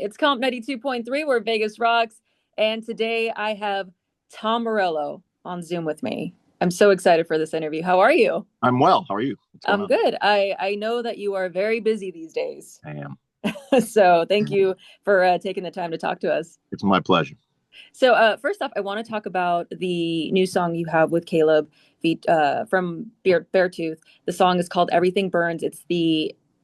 It's Comp 92.3 where Vegas rocks. And today I have Tom Morello on Zoom with me. I'm so excited for this interview. How are you? I'm well. How are you? What's going I'm on? good. I know that you are very busy these days. I am. So thank you for taking the time to talk to us. It's my pleasure. So first off, I want to talk about the new song you have with Caleb from Beartooth. The song is called Everything Burns.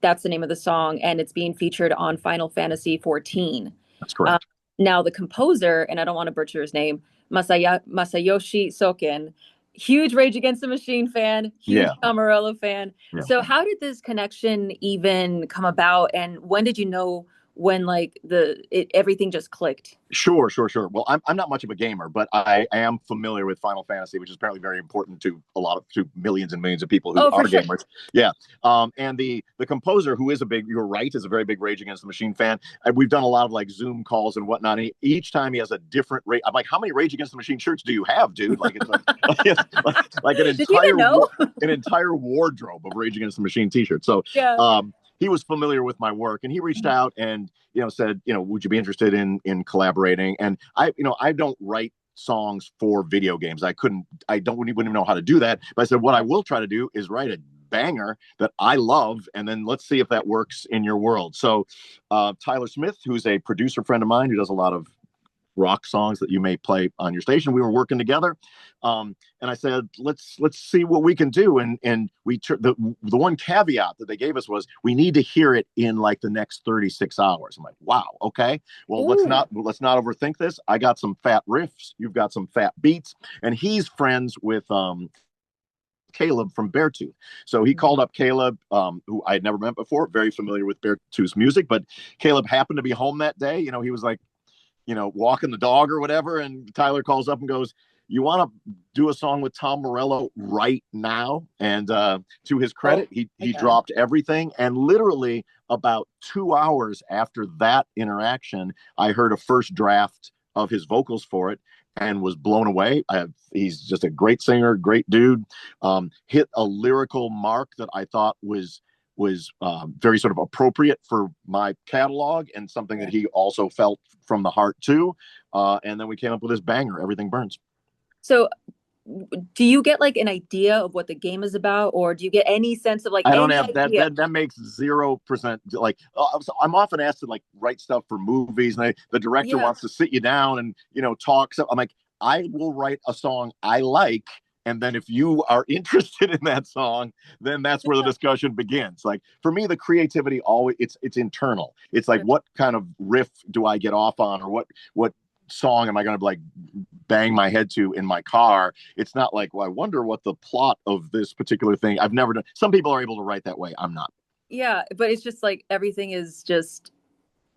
That's the name of the song, and it's being featured on Final Fantasy 14. That's Um, correct. Now, the composer, and I don't want to butcher his name, Masayoshi Soken, huge Rage Against the Machine fan, huge Yeah. Tom Morello fan. Yeah. So, how did this connection even come about, and when did you know when everything just clicked? Sure. Well, I'm not much of a gamer, but I am familiar with Final Fantasy, which is apparently very important to to millions and millions of people who Oh, are for sure. gamers. Yeah. And the composer, who is you're right, is a very big Rage Against the Machine fan. And we've done a lot of like Zoom calls and whatnot. And each time he has a different rate. I'm like, how many Rage Against the Machine shirts do you have, dude? Like it's like an Did you even entire know? an entire wardrobe of Rage Against the Machine t-shirts. So Yeah. he was familiar with my work, and he reached out and said, would you be interested in collaborating? And I don't write songs for video games. Wouldn't even know how to do that. But I said, what I will try to do is write a banger that I love, and then let's see if that works in your world. So Tyler Smith, who's a producer friend of mine who does a lot of rock songs that you may play on your station, we were working together, and I said, let's see what we can do. And the one caveat that they gave us was we need to hear it in like the next 36 hours. I'm like, wow, okay, well, let's not overthink this. I got some fat riffs, you've got some fat beats. And he's friends with Caleb from Beartooth. So he called up Caleb, who I had never met before, very familiar with Beartooth's music, but Caleb happened to be home that day. He was like, walking the dog or whatever. And Tyler calls up and goes, you want to do a song with Tom Morello right now? And to his credit, he dropped everything. And literally about 2 hours after that interaction, I heard a first draft of his vocals for it and was blown away. He's just a great singer, great dude. Hit a lyrical mark that I thought was very sort of appropriate for my catalog, and something that he also felt from the heart too. And then we came up with this banger, Everything Burns. So do you get like an idea of what the game is about, or do you get any sense of like I don't any have idea? that makes 0% like so I'm often asked to like write stuff for movies, and the director Yeah. wants to sit you down and talk. So I'm like, I will write a song I like, and then if you are interested in that song, then that's where the discussion begins. Like for me, the creativity always it's internal. It's like, what kind of riff do I get off on, or what song am I going to like bang my head to in my car? It's not like, well, I wonder what the plot of this particular thing. I've never done. Some people are able to write that way. I'm not. Yeah, but it's just like everything is just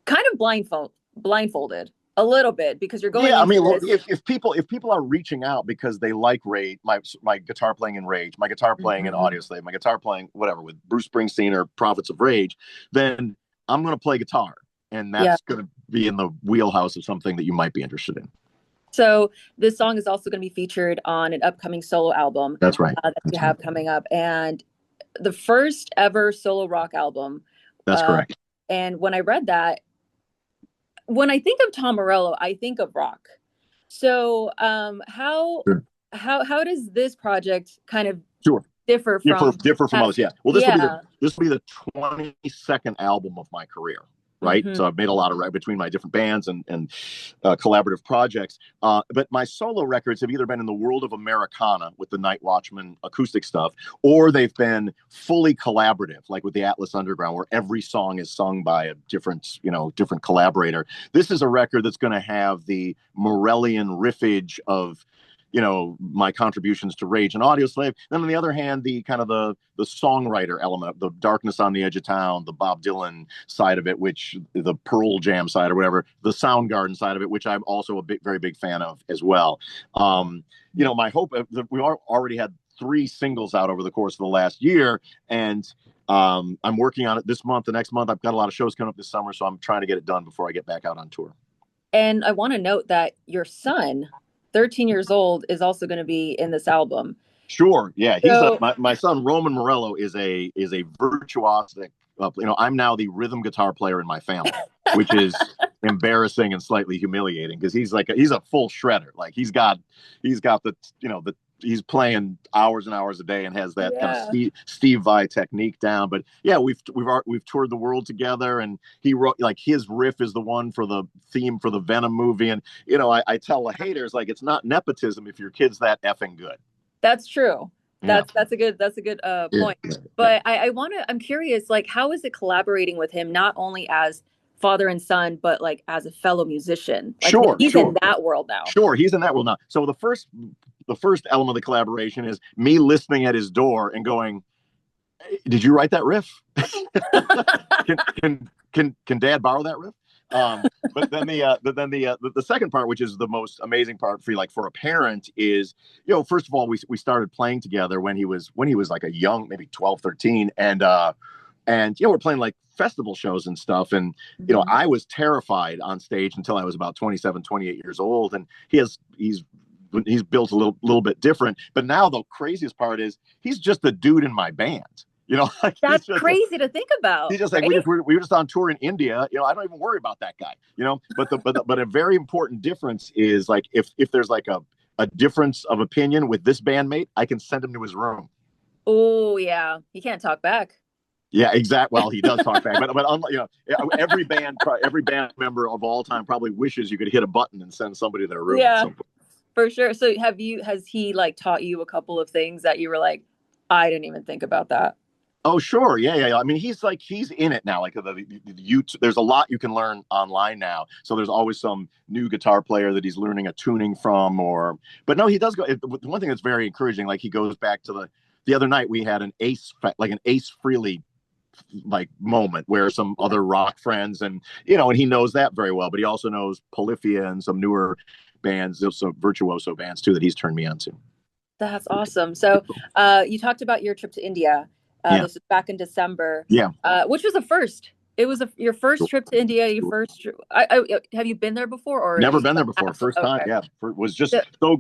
kind of blindfolded a little bit because you're going Yeah, I into mean, look, this. if people are reaching out because they like Rage, my guitar playing in Rage, my guitar playing in Mhm. Audioslave, my guitar playing whatever with Bruce Springsteen or Prophets of Rage, then I'm going to play guitar, and Yeah. that's going to be in the wheelhouse of something that you might be interested in. So this song is also going to be featured on an upcoming solo album That's right. that you have coming up, and the first ever solo rock album. That's Uh, correct. and when I read that, when I think of Tom Morello, I think of rock. So Sure. how does this project kind of Sure. differ differ from differ from others. past? Yeah. Well, Yeah. this will be the 22nd album of my career. Right. Hmm. So I've made a lot of between my different bands and collaborative projects. But my solo records have either been in the world of Americana with the Night Watchman acoustic stuff, or they've been fully collaborative, like with the Atlas Underground, where every song is sung by a different collaborator. This is a record that's going to have the Morellian riffage of my contributions to Rage and Audioslave. Then on the other hand, the kind of the songwriter element, the Darkness on the Edge of Town, the Bob Dylan side of it, which the Pearl Jam side or whatever, the Soundgarden side of it, which I'm also a very big fan of as well. My hope we already had 3 singles out over the course of the last year, and I'm working on it this month. The next month, I've got a lot of shows coming up this summer, so I'm trying to get it done before I get back out on tour. And I want to note that your son, 13 years old, is also going to be in this album. Sure. Yeah. So, My son, Roman Morello, is a virtuosic. I'm now the rhythm guitar player in my family, which is embarrassing and slightly humiliating because he's a full shredder. Like he's got the he's playing hours and hours a day and has that kind of Yeah. Steve Vai technique down. But yeah, we've toured the world together, and he wrote like his riff is the one for the theme for the Venom movie. And I tell the haters like it's not nepotism if your kid's that effing good. That's true. Yeah. That's a good Yeah. point. Yeah. But I'm curious, like, how is it collaborating with him, not only as father and son, but like as a fellow musician? Like Sure, he's sure. in that world now. Sure, he's in that world now. So the first element of the collaboration is me listening at his door and going, "Did you write that riff? can Dad borrow that riff?" But then the second part, which is the most amazing part for a parent, is first of all we started playing together when he was like a young, maybe 12, 13, and we're playing like festival shows and stuff, and Mhm. I was terrified on stage until I was about 27, 28 years old, and he's built a little bit different. But now the craziest part is he's just a dude in my band. Like That's crazy to think he's about, just like right? we were just on tour in India. I don't even worry about that guy. But a very important difference is like if there's like a difference of opinion with this bandmate, I can send him to his room. Oh yeah, he can't talk back. Yeah, exactly. Well, he does talk back, but every band member of all time probably wishes you could hit a button and send somebody to their room at Yeah, some point. for sure. So has he like taught you a couple of things that you were like, I didn't even think about that? Oh, sure. Yeah. I mean, he's in it now. Like YouTube, there's a lot you can learn online now. So there's always some new guitar player that he's learning a tuning from, but no, he does go. One thing that's very encouraging, like he goes back to the other night we had an Ace Frehley like moment where some other rock friends and he knows that very well, but he also knows Polyphia and some newer bands, some virtuoso bands too that he's turned me on to. That's awesome. So, you talked about your trip to India. Yeah. This was back in December. Yeah. Which was a first. It was your first trip to India. Your first. Have you been there before, or Never you been there before. First time. Okay. Yeah. Was just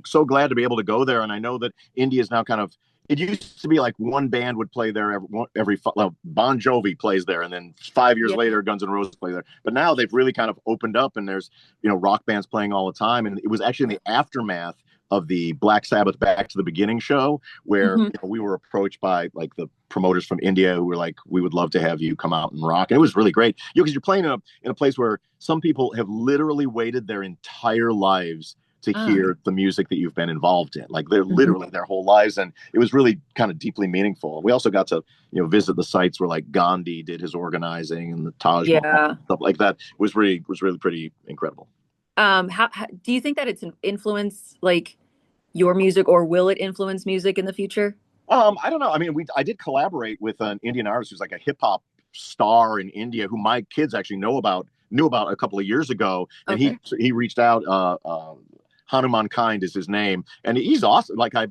so glad to be able to go there. And I know that India is now kind of. It used to be like one band would play there well, Bon Jovi plays there, and then 5 years later, Guns N' Roses play there. But now they've really kind of opened up, and there's rock bands playing all the time. And it was actually in the aftermath of the Black Sabbath Back to the Beginning show, where we were approached by like the promoters from India who were like, "We would love to have you come out and rock." And it was really great, because you're playing in a place where some people have literally waited their entire lives to hear the music that you've been involved in. Like they're literally their whole lives, and it was really kind of deeply meaningful. We also got to visit the sites where like Gandhi did his organizing and the Taj Mahal, stuff like that. It was really pretty incredible. How do you think that it's an influence like your music, or will it influence music in the future? I don't know. I mean, I did collaborate with an Indian artist who's like a hip hop star in India, who my kids actually knew about a couple of years ago, and he reached out. Hanuman Kind is his name, and he's awesome. Like I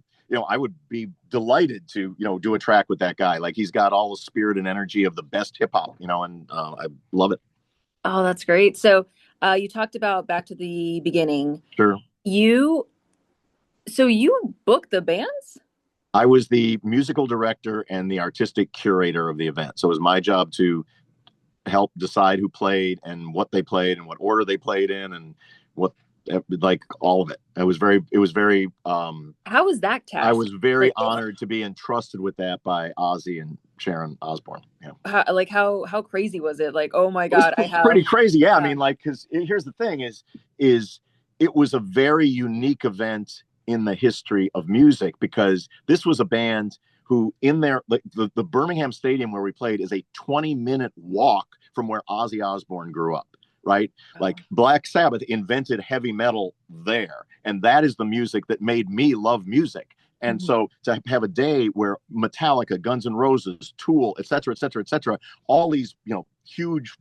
would be delighted to do a track with that guy. Like he's got all the spirit and energy of the best hip hop, and I love it. Oh, that's great. So, you talked about Back to the Beginning. Sure. You booked the bands? I was the musical director and the artistic curator of the event. So it was my job to help decide who played and what they played and what order they played in and what, like all of it. It was very how was that task? I was very honored to be entrusted with that by Ozzy and Sharon Osbourne. Yeah. How crazy was it? Like, oh my God, pretty crazy. Yeah. I mean, like, because here's the thing is it was a very unique event in the history of music, because this was a band who in their like the Birmingham Stadium where we played is a 20-minute walk from where Ozzy Osbourne grew up. Right? Like Black Sabbath invented heavy metal there. And that is the music that made me love music. And so to have a day where Metallica, Guns N' Roses, Tool, et cetera, all these, huge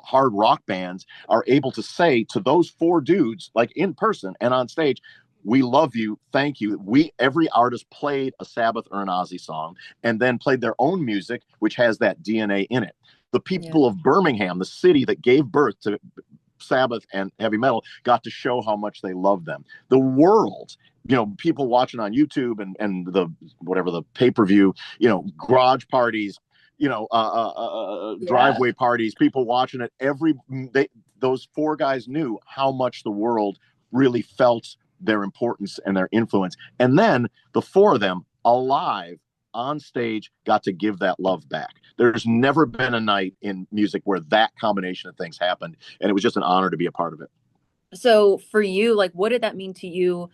hard rock bands are able to say to those four dudes, like in person and on stage, "We love you. Thank you." Every artist played a Sabbath or an Ozzy song and then played their own music, which has that DNA in it. The people of Birmingham, the city that gave birth to Sabbath and heavy metal, got to show how much they love them. The world, people watching on YouTube and the whatever the pay-per-view, garage parties, driveway parties, people watching it those four guys knew how much the world really felt their importance and their influence. And then the four of them alive on stage got to give that love back. There's never been a night in music where that combination of things happened. And it was just an honor to be a part of it. So for you, like, what did that mean to you,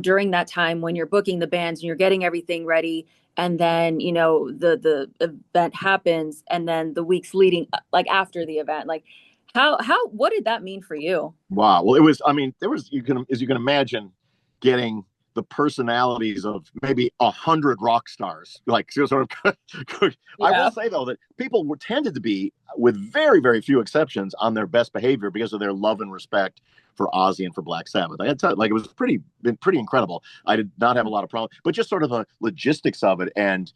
during that time when you're booking the bands and you're getting everything ready, and then, the event happens, and then the weeks leading, like after the event, like what did that mean for you? Wow. Well, it was, I mean, there was, as you can imagine, getting the personalities of maybe 100 rock stars, like sort of. I will Yeah. say though that people were tended to be, with very very few exceptions, on their best behavior because of their love and respect for Ozzy and for Black Sabbath. I had to, like, it was been pretty incredible. I did not have a lot of problems, but just sort of the logistics of it. And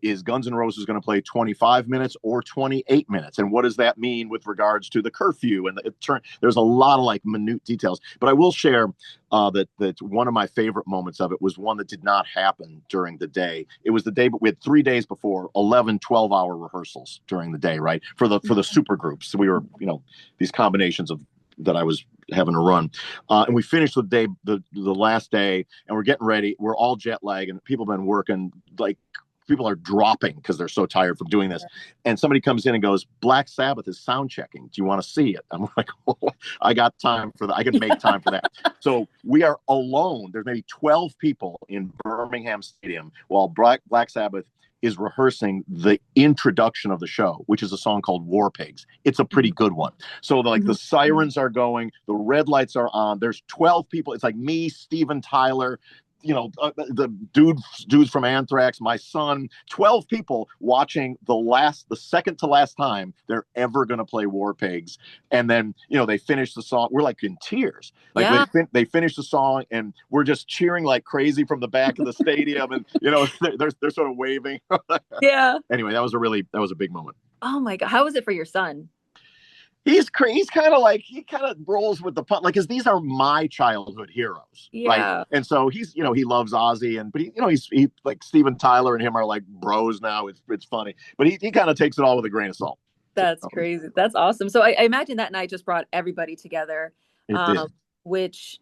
is Guns N' Roses going to play 25 minutes or 28 minutes? And what does that mean with regards to the curfew? And there's a lot of like minute details. But I will share that one of my favorite moments of it was one that did not happen during the day. It was the day, but we had 3 days before, 11, 12-hour rehearsals during the day, right? For the super groups. So we were, these combinations of that I was having to run. And we finished the last day, and we're getting ready. We're all jet lagged, and people have been working like, people are dropping because they're so tired from doing this. And somebody comes in and goes, Black Sabbath is sound checking. Do you want to see it? I'm like, oh, I got time for that. I can make time for that. So we are alone. There's maybe 12 people in Birmingham Stadium while Black Sabbath is rehearsing the introduction of the show, which is a song called War Pigs. It's a pretty good one. So the sirens are going, the red lights are on. There's 12 people. It's like me, Steven Tyler, the dudes from Anthrax, my son, 12 people watching the second to last time they're ever going to play War Pigs. And then, they finish the song. We're like in tears. Like, Yeah. they finish the song and we're just cheering like crazy from the back of the stadium. And, they're sort of waving. Yeah. Anyway, that was a big moment. Oh my God. How was it for your son? He's kind of like, he kind of rolls with the pun, like, because these are my childhood heroes, right? Yeah. And so he's, he loves Ozzy, but he like Steven Tyler and him are like bros now. It's funny, but he kind of takes it all with a grain of salt. That's crazy. That's awesome. So I imagine that night just brought everybody together, It did. which,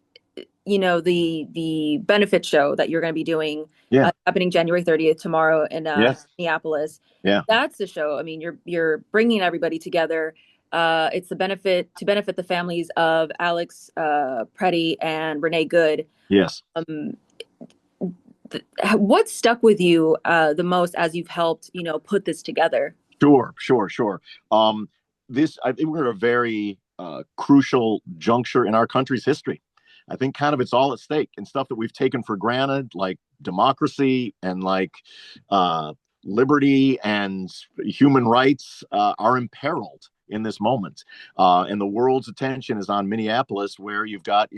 the benefit show that you're going to be doing, Yeah. happening January 30th tomorrow in Yes. Minneapolis. Yeah. That's the show. I mean, you're bringing everybody together. It's to benefit the families of Alex Preddy and Renee Good. Yes. What stuck with you the most as you've helped, put this together? Sure. I think we're at a very crucial juncture in our country's history. I think kind of it's all at stake, and stuff that we've taken for granted, like democracy and like liberty and human rights, are imperiled in this moment. And the world's attention is on Minneapolis, where you've got,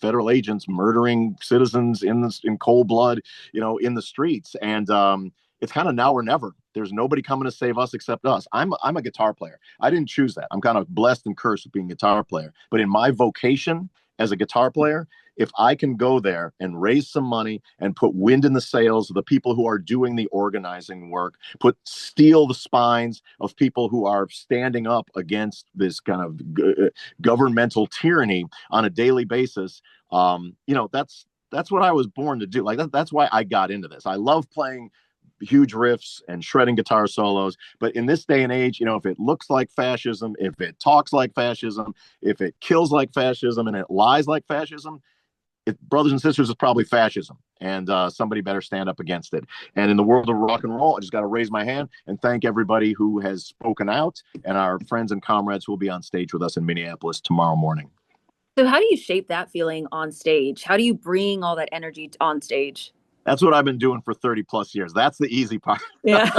federal agents murdering citizens in cold blood, in the streets. And it's kind of now or never. There's nobody coming to save us except us. I'm a guitar player. I didn't choose that. I'm kind of blessed and cursed with being a guitar player. But in my vocation as a guitar player, if I can go there and raise some money and put wind in the sails of the people who are doing the organizing work, steel the spines of people who are standing up against this kind of governmental tyranny on a daily basis, that's what I was born to do. Like that's why I got into this. I love playing huge riffs and shredding guitar solos. But in this day and age, if it looks like fascism, if it talks like fascism, if it kills like fascism, and it lies like fascism, brothers and sisters, is probably fascism. And somebody better stand up against it. And in the world of rock and roll, I just got to raise my hand and thank everybody who has spoken out, and our friends and comrades who will be on stage with us in Minneapolis tomorrow morning. So how do you shape that feeling on stage? How do you bring all that energy on stage? That's what I've been doing for 30 plus years. That's the easy part. Yeah.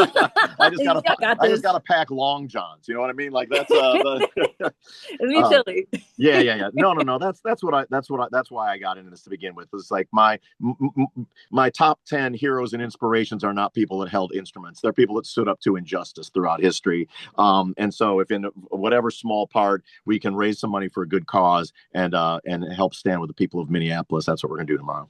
I just gotta pack long johns. You know what I mean? Like that's It'd be chilly. Yeah. No. That's why I got into this to begin with. It's like my top 10 heroes and inspirations are not people that held instruments. They're people that stood up to injustice throughout history. And so if in whatever small part we can raise some money for a good cause and help stand with the people of Minneapolis, that's what we're gonna do tomorrow.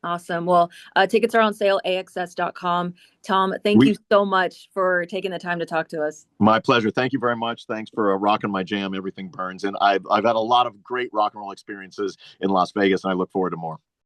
Awesome. Well, tickets are on sale, axs.com. Tom, thank We you so much for taking the time to talk to us. My pleasure. Thank you very much. Thanks for rocking my jam. Everything burns, and I've had a lot of great rock and roll experiences in Las Vegas, and I look forward to more.